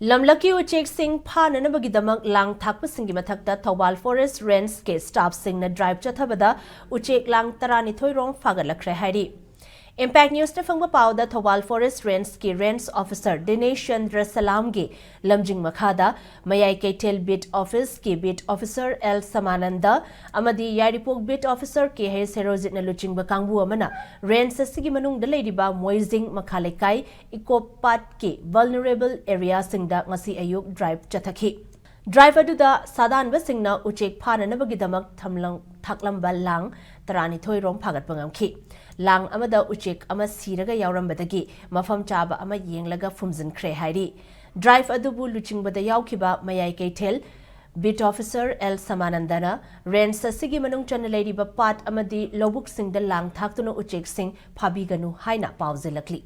Lamlaki Uchek Singh Phananabagidamak Lang Thakpasingi Mathakta Thoubal Forest Range ke staff singna drive chathabada Uchek Lang tarani thoirong fagatkhre hairi. Impact News na fangba pauda Thoubal Forest Range ki Range Officer Dinesh Chandra Salam ge lamjing makhada Mayai Keitel Bit Office ki Bit Officer L Samananda amadi Yaripok Bit Officer ke Hay Serozit na luching bakangbu amana Range sigi manung da ladiba Moizing Makhalekai Ikopat ki vulnerable area singda ngasi ayuk drive chathaki. Drive aduda sadan basingna Uchek Phananabagidamak Thaklamba Lang tarani thoirong phagat pangamki. Lang amada Uchek ama siraga yaurambadagi mafam chaba ama yenglaga fumzinkhre hairi. Drive adubu luchingbada yaukhiba Mayai Keitel Bit Officer L Samanandana Range sigi manung chanalaiba pat amadi lobuk singda lang thaktuna Uchek Singh phabiganu haina pauzilakli.